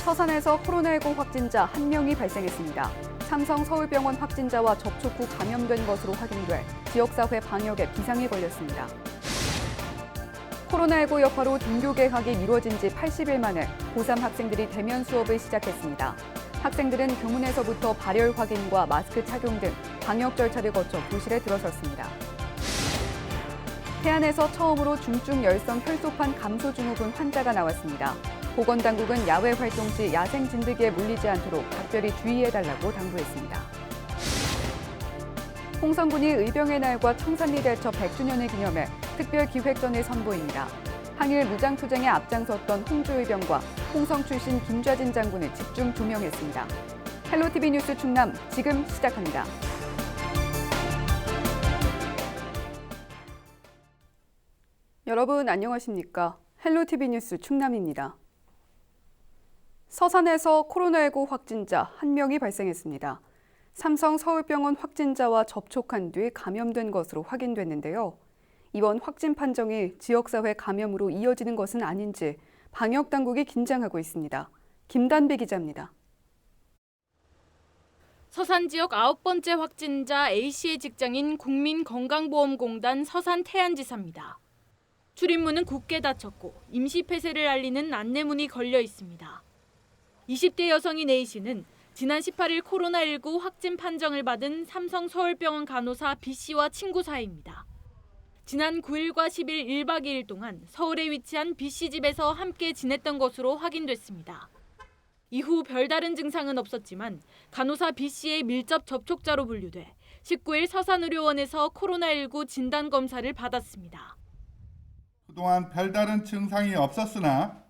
서산에서 코로나19 확진자 1명이 발생했습니다. 삼성 서울병원 확진자와 접촉 후 감염된 것으로 확인돼 지역사회 방역에 비상이 걸렸습니다. 코로나19 여파로 등교 개학이 미뤄진 지 80일 만에 고3 학생들이 대면 수업을 시작했습니다. 학생들은 교문에서부터 발열 확인과 마스크 착용 등 방역 절차를 거쳐 교실에 들어섰습니다. 태안에서 처음으로 중증 열성 혈소판 감소 증후군 환자가 나왔습니다. 보건당국은 야외 활동 시 야생 진드기에 물리지 않도록 각별히 주의해달라고 당부했습니다. 홍성군이 의병의 날과 청산리 대처 100주년을 기념해 특별 기획전을 선보입니다. 항일 무장투쟁에 앞장섰던 홍주의병과 홍성 출신 김좌진 장군을 집중 조명했습니다. 헬로티비 뉴스 충남 지금 시작합니다. 여러분 안녕하십니까? 헬로티비 뉴스 충남입니다. 서산에서 코로나19 확진자 1명이 발생했습니다. 삼성 서울병원 확진자와 접촉한 뒤 감염된 것으로 확인됐는데요. 이번 확진 판정이 지역사회 감염으로 이어지는 것은 아닌지 방역당국이 긴장하고 있습니다. 김단비 기자입니다. 서산 지역 9번째 확진자 A씨의 직장인 국민건강보험공단 서산 태안지사입니다. 출입문은 굳게 닫혔고 임시 폐쇄를 알리는 안내문이 걸려 있습니다. 20대 여성인 A씨는 지난 18일 코로나19 확진 판정을 받은 삼성 서울병원 간호사 B씨와 친구 사이입니다. 지난 9일과 10일 1박 2일 동안 서울에 위치한 B씨 집에서 함께 지냈던 것으로 확인됐습니다. 이후 별다른 증상은 없었지만 간호사 B씨의 밀접 접촉자로 분류돼 19일 서산의료원에서 코로나19 진단검사를 받았습니다. 그동안 별다른 증상이 없었으나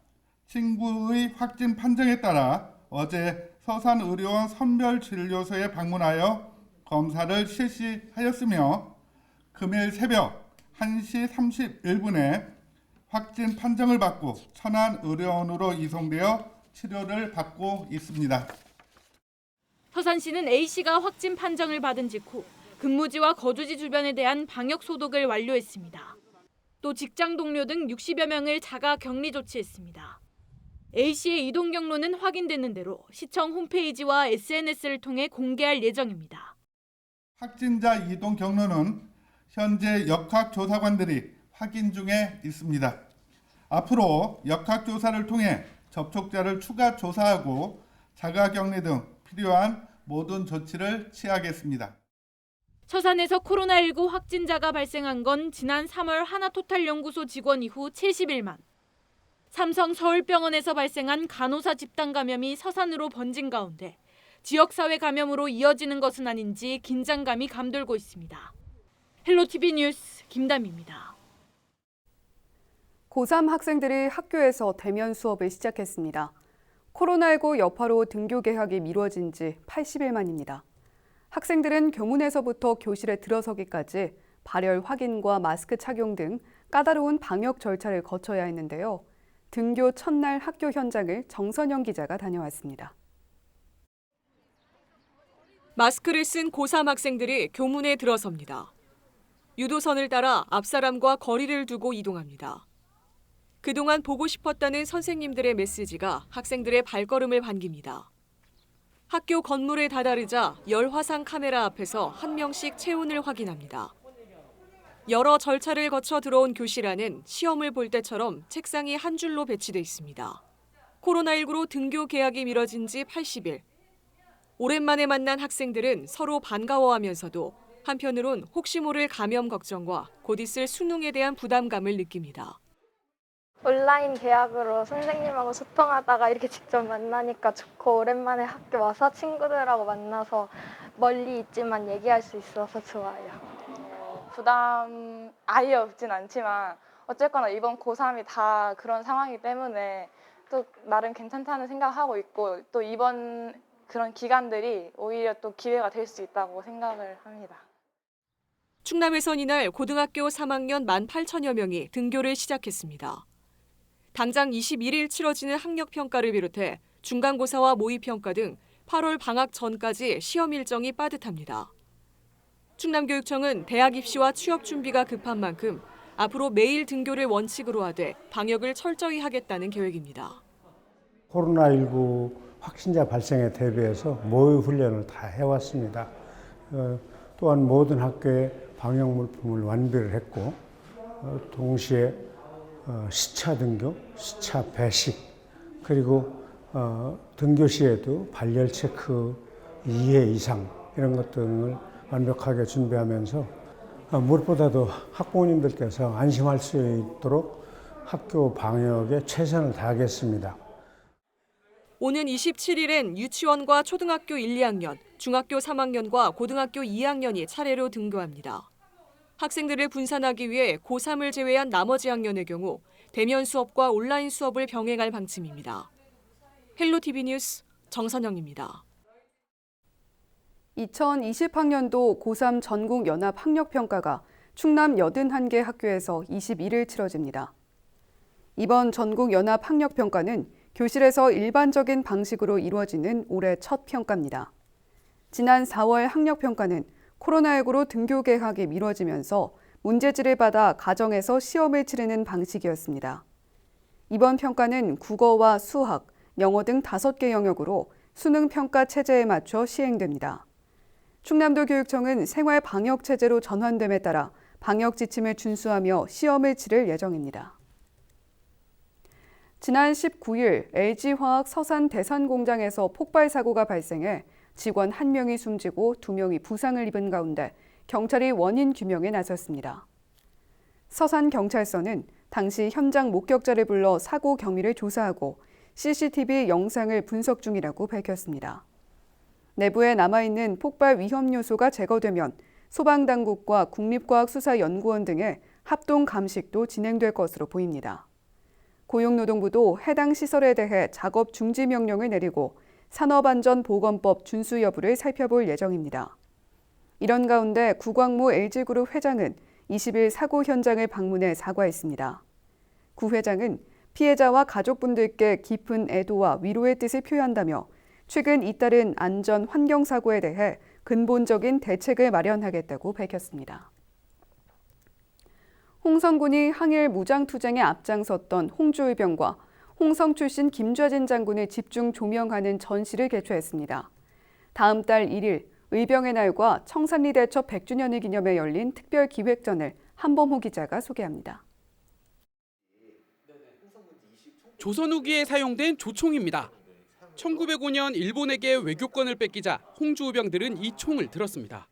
친구의 확진 판정에 따라 어제 서산의료원 선별진료소에 방문하여 검사를 실시하였으며 금일 새벽 1시 31분에 확진 판정을 받고 천안의료원으로 이송되어 치료를 받고 있습니다. 서산시는 A씨가 확진 판정을 받은 직후 근무지와 거주지 주변에 대한 방역 소독을 완료했습니다. 또 직장 동료 등 60여 명을 자가 격리 조치했습니다. A씨의 이동 경로는 확인되는 대로 시청 홈페이지와 SNS를 통해 공개할 예정입니다. 확진자 이동 경로는 현재 역학조사관들이 확인 중에 있습니다. 앞으로 역학조사를 통해 접촉자를 추가 조사하고 자가격리 등 필요한 모든 조치를 취하겠습니다. 서산에서 코로나19 확진자가 발생한 건 지난 3월 하나토탈연구소 직원 이후 70일 만. 삼성 서울병원에서 발생한 간호사 집단 감염이 서산으로 번진 가운데 지역사회 감염으로 이어지는 것은 아닌지 긴장감이 감돌고 있습니다. 헬로티비 뉴스 김담입니다. 고3 학생들이 학교에서 대면 수업을 시작했습니다. 코로나19 여파로 등교 개학이 미뤄진 지 80일 만입니다. 학생들은 교문에서부터 교실에 들어서기까지 발열 확인과 마스크 착용 등 까다로운 방역 절차를 거쳐야 했는데요. 등교 첫날 학교 현장을 정선영 기자가 다녀왔습니다. 마스크를 쓴 고3 학생들이 교문에 들어섭니다. 유도선을 따라 앞사람과 거리를 두고 이동합니다. 그동안 보고 싶었다는 선생님들의 메시지가 학생들의 발걸음을 반깁니다. 학교 건물에 다다르자 열화상 카메라 앞에서 한 명씩 체온을 확인합니다. 여러 절차를 거쳐 들어온 교실 안은 시험을 볼 때처럼 책상이 한 줄로 배치돼 있습니다. 코로나19로 등교 개학이 미뤄진 지 80일. 오랜만에 만난 학생들은 서로 반가워하면서도 한편으론 혹시 모를 감염 걱정과 곧 있을 수능에 대한 부담감을 느낍니다. 온라인 개학으로 선생님하고 소통하다가 이렇게 직접 만나니까 좋고 오랜만에 학교 와서 친구들하고 만나서 멀리 있지만 얘기할 수 있어서 좋아요. 부담 아예 없진 않지만 어쨌거나 이번 고3이 다 그런 상황이기 때문에 또 나름 괜찮다는 생각하고 있고 또 이번 그런 기간들이 오히려 또 기회가 될 수 있다고 생각을 합니다. 충남에선 이날 고등학교 3학년 18,000여 명이 등교를 시작했습니다. 당장 21일 치러지는 학력평가를 비롯해 중간고사와 모의평가 등 8월 방학 전까지 시험 일정이 빠듯합니다. 충남교육청은 대학 입시와 취업 준비가 급한 만큼 앞으로 매일 등교를 원칙으로 하되 방역을 철저히 하겠다는 계획입니다. 코로나19 확진자 발생에 대비해서 모의 훈련을 다 해왔습니다. 또한 모든 학교에 방역 물품을 완비를 했고 동시에 시차 등교, 시차 배식 그리고 등교 시에도 발열 체크 2회 이상 이런 것 등을 완벽하게 준비하면서 무엇보다도 학부모님들께서 안심할 수 있도록 학교 방역에 최선을 다하겠습니다. 오는 27일엔 유치원과 초등학교 1, 2학년, 중학교 3학년과 고등학교 2학년이 차례로 등교합니다. 학생들을 분산하기 위해 고3을 제외한 나머지 학년의 경우 대면 수업과 온라인 수업을 병행할 방침입니다. 헬로티비 뉴스 정선영입니다. 2020학년도 고3 전국 연합 학력평가가 충남 81개 학교에서 21일 치러집니다. 이번 전국 연합 학력평가는 교실에서 일반적인 방식으로 이루어지는 올해 첫 평가입니다. 지난 4월 학력평가는 코로나19로 등교 개학이 미뤄지면서 문제지를 받아 가정에서 시험을 치르는 방식이었습니다. 이번 평가는 국어와 수학, 영어 등 5개 영역으로 수능 평가 체제에 맞춰 시행됩니다. 충남도 교육청은 생활 방역 체제로 전환됨에 따라 방역 지침을 준수하며 시험을 치를 예정입니다. 지난 19일 LG화학 서산 대산 공장에서 폭발 사고가 발생해 직원 1명이 숨지고 2명이 부상을 입은 가운데 경찰이 원인 규명에 나섰습니다. 서산경찰서는 당시 현장 목격자를 불러 사고 경위를 조사하고 CCTV 영상을 분석 중이라고 밝혔습니다. 내부에 남아있는 폭발 위험 요소가 제거되면 소방당국과 국립과학수사연구원 등의 합동 감식도 진행될 것으로 보입니다. 고용노동부도 해당 시설에 대해 작업 중지 명령을 내리고 산업안전보건법 준수 여부를 살펴볼 예정입니다. 이런 가운데 구광모 LG그룹 회장은 20일 사고 현장을 방문해 사과했습니다. 구 회장은 피해자와 가족분들께 깊은 애도와 위로의 뜻을 표한다며 최근 잇따른 안전 환경 사고에 대해 근본적인 대책을 마련하겠다고 밝혔습니다. 홍성군이 항일 무장투쟁에 앞장섰던 홍주의병과 홍성 출신 김좌진 장군을 집중 조명하는 전시를 개최했습니다. 다음 달 1일 의병의 날과 청산리 대첩 100주년을 기념해 열린 특별 기획전을 한범호 기자가 소개합니다. 조선 후기에 사용된 조총입니다. 1905년 일본에게 외교권을 뺏기자 홍주의병들은 이 총을 들었습니다.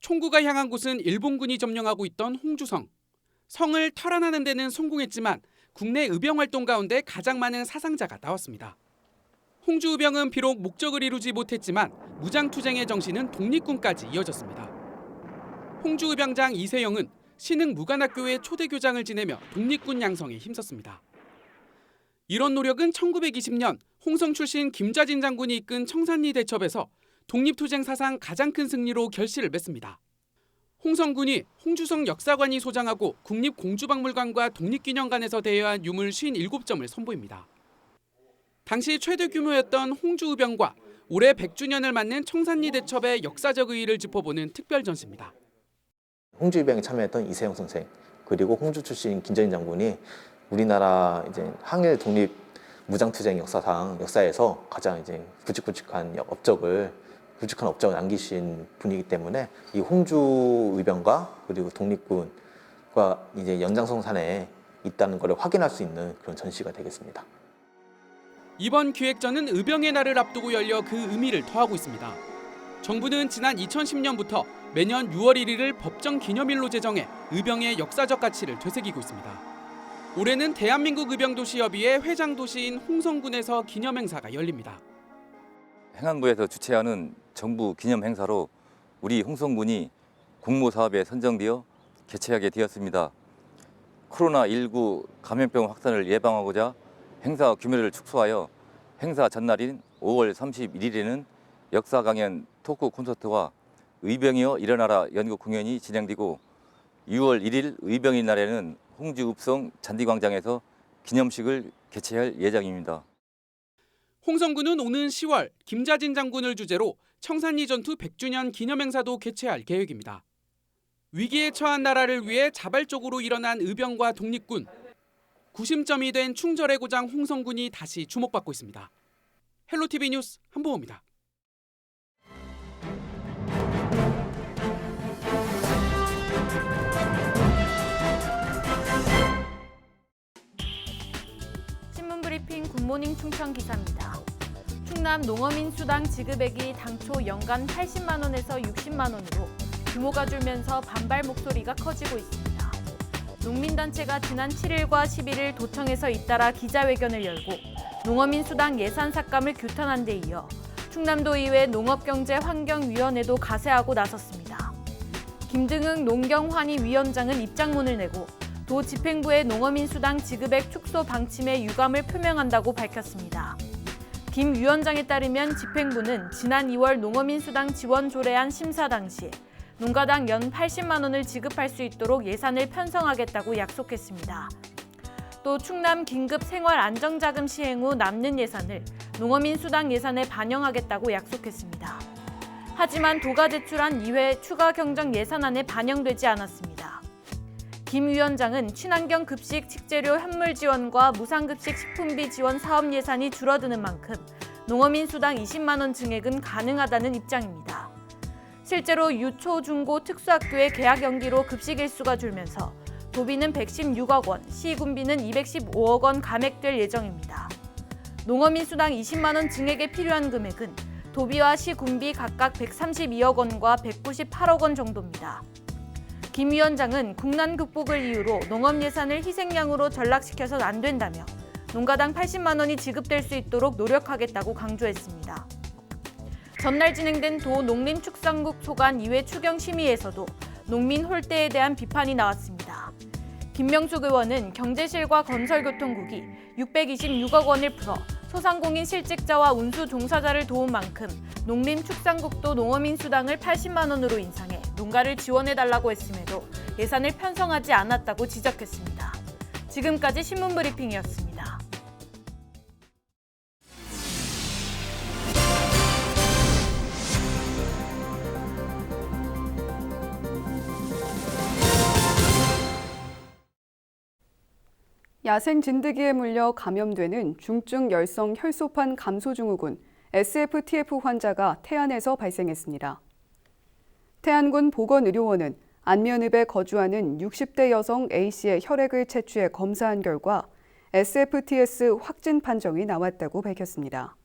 총구가 향한 곳은 일본군이 점령하고 있던 홍주성. 성을 탈환하는 데는 성공했지만 국내 의병 활동 가운데 가장 많은 사상자가 나왔습니다. 홍주의병은 비록 목적을 이루지 못했지만 무장투쟁의 정신은 독립군까지 이어졌습니다. 홍주의병장 이세영은 신흥 무관학교의 초대교장을 지내며 독립군 양성에 힘썼습니다. 이런 노력은 1920년 홍성 출신 김좌진 장군이 이끈 청산리 대첩에서 독립투쟁 사상 가장 큰 승리로 결실을 맺습니다. 홍성군이 홍주성 역사관이 소장하고 국립공주박물관과 독립기념관에서 대여한 유물 57점을 선보입니다. 당시 최대 규모였던 홍주의병과 올해 100주년을 맞는 청산리 대첩의 역사적 의의를 짚어보는 특별 전시입니다. 홍주의병에 참여했던 이세영 선생 그리고 홍주 출신 김좌진 장군이 우리나라 이제 항일 독립 무장투쟁 역사에서 가장 이제 굵직굵직한 업적을 남기신 분이기 때문에 이 홍주의병과 그리고 독립군과 이제 연장성산에 있다는 것을 확인할 수 있는 그런 전시가 되겠습니다. 이번 기획전은 의병의 날을 앞두고 열려 그 의미를 더하고 있습니다. 정부는 지난 2010년부터 매년 6월 1일을 법정 기념일로 제정해 의병의 역사적 가치를 되새기고 있습니다. 올해는 대한민국 의병도시협의회 회장 도시인 홍성군에서 기념행사가 열립니다. 행안부에서 주최하는 정부 기념 행사로 우리 홍성군이 공모사업에 선정되어 개최하게 되었습니다. 코로나19 감염병 확산을 예방하고자 행사 규모를 축소하여 행사 전날인 5월 31일에는 역사 강연 토크 콘서트와 의병이여 일어나라 연극 공연이 진행되고 6월 1일 의병의 날에는 홍주 읍성 잔디광장에서 기념식을 개최할 예정입니다. 홍성군은 오는 10월 김좌진 장군을 주제로 청산리 전투 100주년 기념행사도 개최할 계획입니다. 위기에 처한 나라를 위해 자발적으로 일어난 의병과 독립군, 구심점이 된 충절의 고장 홍성군이 다시 주목받고 있습니다. 헬로티비 뉴스 한보호입니다. 신문브리핑 굿모닝 충청 기사입니다. 충남 농어민 수당 지급액이 당초 연간 80만 원에서 60만 원으로 규모가 줄면서 반발 목소리가 커지고 있습니다. 농민단체가 지난 7일과 11일 도청에서 잇따라 기자회견을 열고 농어민 수당 예산 삭감을 규탄한 데 이어 충남도의회 농업경제환경위원회도 가세하고 나섰습니다. 김등흥 농경환의위원장은 입장문을 내고 도 집행부의 농어민 수당 지급액 축소 방침에 유감을 표명한다고 밝혔습니다. 김 위원장에 따르면 집행부는 지난 2월 농어민 수당 지원 조례안 심사 당시 농가당 연 80만 원을 지급할 수 있도록 예산을 편성하겠다고 약속했습니다. 또 충남 긴급 생활 안정자금 시행 후 남는 예산을 농어민 수당 예산에 반영하겠다고 약속했습니다. 하지만 도가 제출한 2회 추가 경정 예산안에 반영되지 않았습니다. 김 위원장은 친환경 급식 식재료 현물 지원과 무상급식 식품비 지원 사업 예산이 줄어드는 만큼 농어민 수당 20만 원 증액은 가능하다는 입장입니다. 실제로 유초, 중고, 특수학교의 개학 연기로 급식 일수가 줄면서 도비는 116억 원, 시군비는 215억 원 감액될 예정입니다. 농어민 수당 20만 원 증액에 필요한 금액은 도비와 시군비 각각 132억 원과 198억 원 정도입니다. 김 위원장은 국난 극복을 이유로 농업 예산을 희생양으로 전락시켜서는 안 된다며 농가당 80만 원이 지급될 수 있도록 노력하겠다고 강조했습니다. 전날 진행된 도 농림축산국 소관 2회 추경 심의에서도 농민 홀대에 대한 비판이 나왔습니다. 김명숙 의원은 경제실과 건설교통국이 626억 원을 풀어 소상공인 실직자와 운수 종사자를 도운 만큼 농림축산국도 농어민 수당을 80만 원으로 인상해 농가를 지원해달라고 했음에도 예산을 편성하지 않았다고 지적했습니다. 지금까지 신문브리핑이었습니다. 야생 진드기에 물려 감염되는 중증 열성 혈소판 감소 증후군 SFTF 환자가 태안에서 발생했습니다. 태안군 보건의료원은 안면읍에 거주하는 60대 여성 A씨의 혈액을 채취해 검사한 결과 SFTS 확진 판정이 나왔다고 밝혔습니다.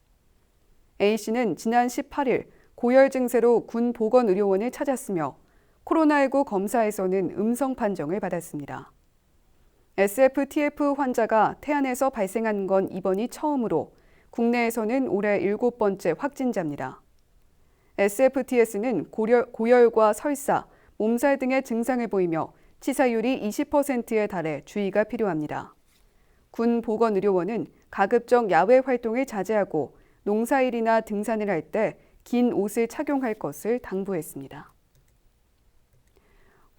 A씨는 지난 18일 고열 증세로 군 보건의료원을 찾았으며 코로나19 검사에서는 음성 판정을 받았습니다. SFTF 환자가 태안에서 발생한 건 이번이 처음으로 국내에서는 올해 7번째 확진자입니다. SFTS는 고열과 설사, 몸살 등의 증상을 보이며 치사율이 20%에 달해 주의가 필요합니다. 군 보건의료원은 가급적 야외 활동을 자제하고 농사일이나 등산을 할 때 긴 옷을 착용할 것을 당부했습니다.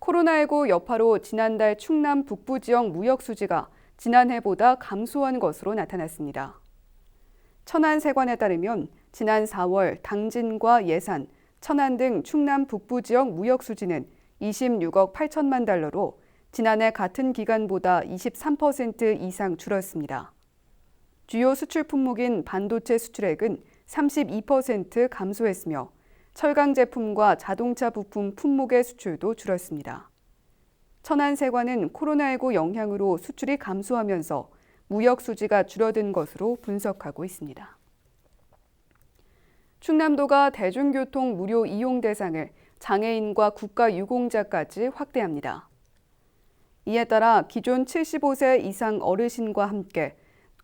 코로나19 여파로 지난달 충남 북부 지역 무역 수지가 지난해보다 감소한 것으로 나타났습니다. 천안세관에 따르면 지난 4월 당진과 예산, 천안 등 충남 북부 지역 무역 수지는 26억 8천만 달러로 지난해 같은 기간보다 23% 이상 줄었습니다. 주요 수출 품목인 반도체 수출액은 32% 감소했으며 철강 제품과 자동차 부품 품목의 수출도 줄었습니다. 천안세관은 코로나19 영향으로 수출이 감소하면서 무역 수지가 줄어든 것으로 분석하고 있습니다. 충남도가 대중교통 무료 이용 대상을 장애인과 국가유공자까지 확대합니다. 이에 따라 기존 75세 이상 어르신과 함께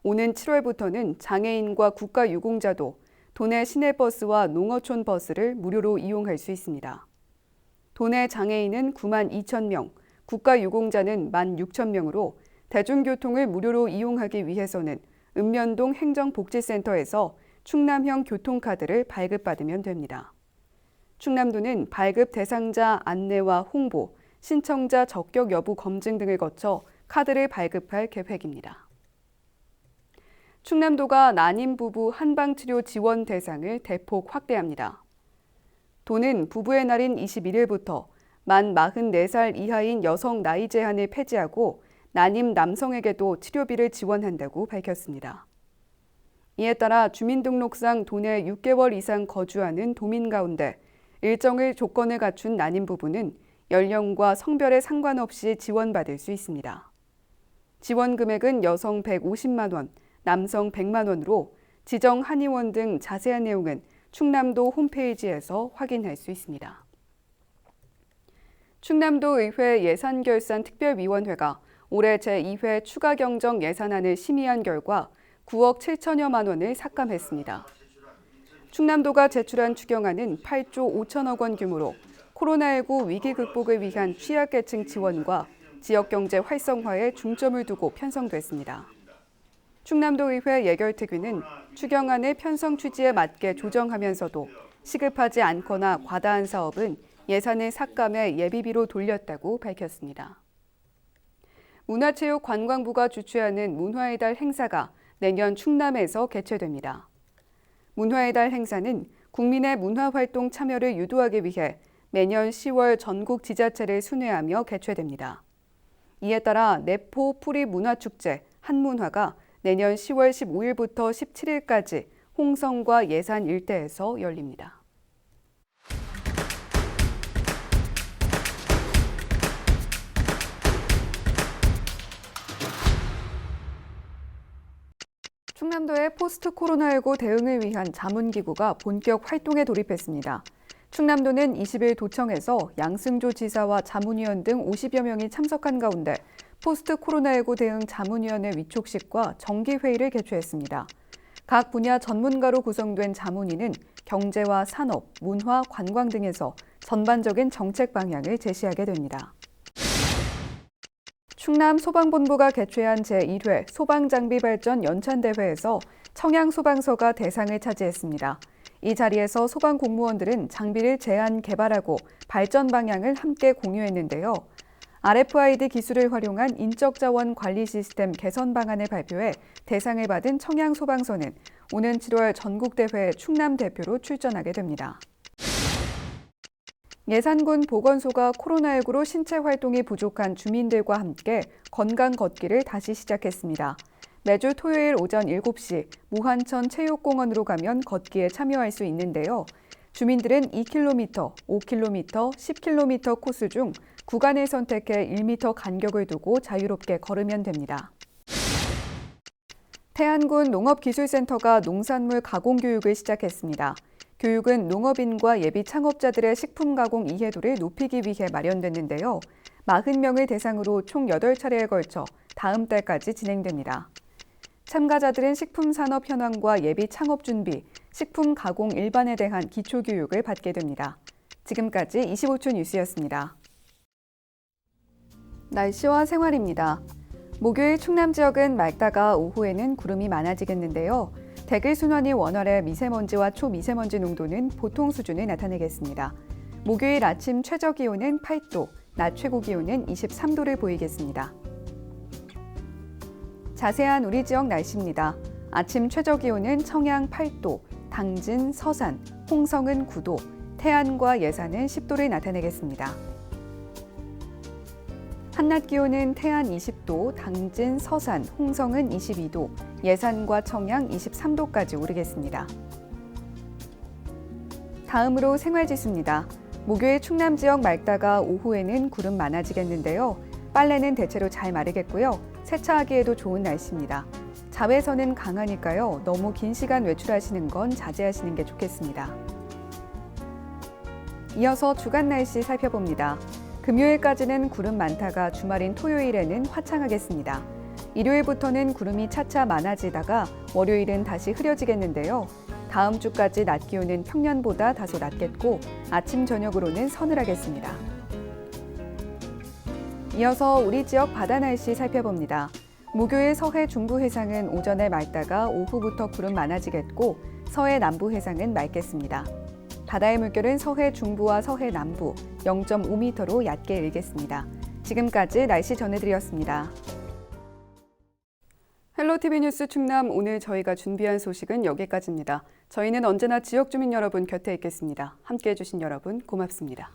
오는 7월부터는 장애인과 국가유공자도 도내 시내버스와 농어촌 버스를 무료로 이용할 수 있습니다. 도내 장애인은 9만 2천 명, 국가유공자는 1만 6천 명으로 대중교통을 무료로 이용하기 위해서는 읍면동 행정복지센터에서 충남형 교통카드를 발급받으면 됩니다. 충남도는 발급 대상자 안내와 홍보, 신청자 적격 여부 검증 등을 거쳐 카드를 발급할 계획입니다. 충남도가 난임 부부 한방치료 지원 대상을 대폭 확대합니다. 도는 부부의 날인 21일부터 만 44살 이하인 여성 나이 제한을 폐지하고 난임 남성에게도 치료비를 지원한다고 밝혔습니다. 이에 따라 주민등록상 도내 6개월 이상 거주하는 도민 가운데 일정의 조건을 갖춘 난임 부부는 연령과 성별에 상관없이 지원받을 수 있습니다. 지원 금액은 여성 150만 원, 남성 100만 원으로 지정 한의원 등 자세한 내용은 충남도 홈페이지에서 확인할 수 있습니다. 충남도의회 예산결산특별위원회가 올해 제2회 추가경정 예산안을 심의한 결과 9억 7천여만 원을 삭감했습니다. 충남도가 제출한 추경안은 8조 5천억 원 규모로 코로나19 위기 극복을 위한 취약계층 지원과 지역경제 활성화에 중점을 두고 편성됐습니다. 충남도의회 예결특위는 추경안의 편성 취지에 맞게 조정하면서도 시급하지 않거나 과다한 사업은 예산을 삭감해 예비비로 돌렸다고 밝혔습니다. 문화체육관광부가 주최하는 문화의 달 행사가 내년 충남에서 개최됩니다. 문화의 달 행사는 국민의 문화활동 참여를 유도하기 위해 매년 10월 전국 지자체를 순회하며 개최됩니다. 이에 따라 내포 풀이 문화축제 한문화가 내년 10월 15일부터 17일까지 홍성과 예산 일대에서 열립니다. 충남도의 포스트 코로나19 대응을 위한 자문기구가 본격 활동에 돌입했습니다. 충남도는 20일 도청에서 양승조 지사와 자문위원 등 50여 명이 참석한 가운데 포스트 코로나19 대응 자문위원회 위촉식과 정기회의를 개최했습니다. 각 분야 전문가로 구성된 자문위는 경제와 산업, 문화, 관광 등에서 전반적인 정책 방향을 제시하게 됩니다. 충남 소방본부가 개최한 제1회 소방장비발전 연찬대회에서 청양소방서가 대상을 차지했습니다. 이 자리에서 소방공무원들은 장비를 제안 개발하고 발전 방향을 함께 공유했는데요. RFID 기술을 활용한 인적자원 관리 시스템 개선 방안을 발표해 대상을 받은 청양소방서는 오는 7월 전국대회에 충남 대표로 출전하게 됩니다. 예산군 보건소가 코로나19로 신체 활동이 부족한 주민들과 함께 건강 걷기를 다시 시작했습니다. 매주 토요일 오전 7시 무한천 체육공원으로 가면 걷기에 참여할 수 있는데요. 주민들은 2km, 5km, 10km 코스 중 구간을 선택해 1m 간격을 두고 자유롭게 걸으면 됩니다. 태안군 농업기술센터가 농산물 가공 교육을 시작했습니다. 교육은 농업인과 예비 창업자들의 식품 가공 이해도를 높이기 위해 마련됐는데요. 40명을 대상으로 총 8차례에 걸쳐 다음 달까지 진행됩니다. 참가자들은 식품 산업 현황과 예비 창업 준비, 식품 가공 일반에 대한 기초 교육을 받게 됩니다. 지금까지 25초 뉴스였습니다. 날씨와 생활입니다. 목요일 충남 지역은 맑다가 오후에는 구름이 많아지겠는데요. 대기 순환이 원활해 미세먼지와 초미세먼지 농도는 보통 수준을 나타내겠습니다. 목요일 아침 최저 기온은 8도, 낮 최고 기온은 23도를 보이겠습니다. 자세한 우리 지역 날씨입니다. 아침 최저 기온은 청양 8도, 당진, 서산, 홍성은 9도, 태안과 예산은 10도를 나타내겠습니다. 한낮 기온은 태안 20도, 당진, 서산, 홍성은 22도, 예산과 청양 23도까지 오르겠습니다. 다음으로 생활지수입니다. 목요일 충남 지역 맑다가 오후에는 구름 많아지겠는데요. 빨래는 대체로 잘 마르겠고요. 세차하기에도 좋은 날씨입니다. 자외선은 강하니까요. 너무 긴 시간 외출하시는 건 자제하시는 게 좋겠습니다. 이어서 주간 날씨 살펴봅니다. 금요일까지는 구름 많다가 주말인 토요일에는 화창하겠습니다. 일요일부터는 구름이 차차 많아지다가 월요일은 다시 흐려지겠는데요. 다음 주까지 낮 기온은 평년보다 다소 낮겠고 아침 저녁으로는 서늘하겠습니다. 이어서 우리 지역 바다 날씨 살펴봅니다. 목요일 서해 중부 해상은 오전에 맑다가 오후부터 구름 많아지겠고 서해 남부 해상은 맑겠습니다. 바다의 물결은 서해 중부와 서해 남부 0.5m로 얕게 일겠습니다. 지금까지 날씨 전해드렸습니다. 헬로티비 뉴스 충남 오늘 저희가 준비한 소식은 여기까지입니다. 저희는 언제나 지역 주민 여러분 곁에 있겠습니다. 함께해 주신 여러분 고맙습니다.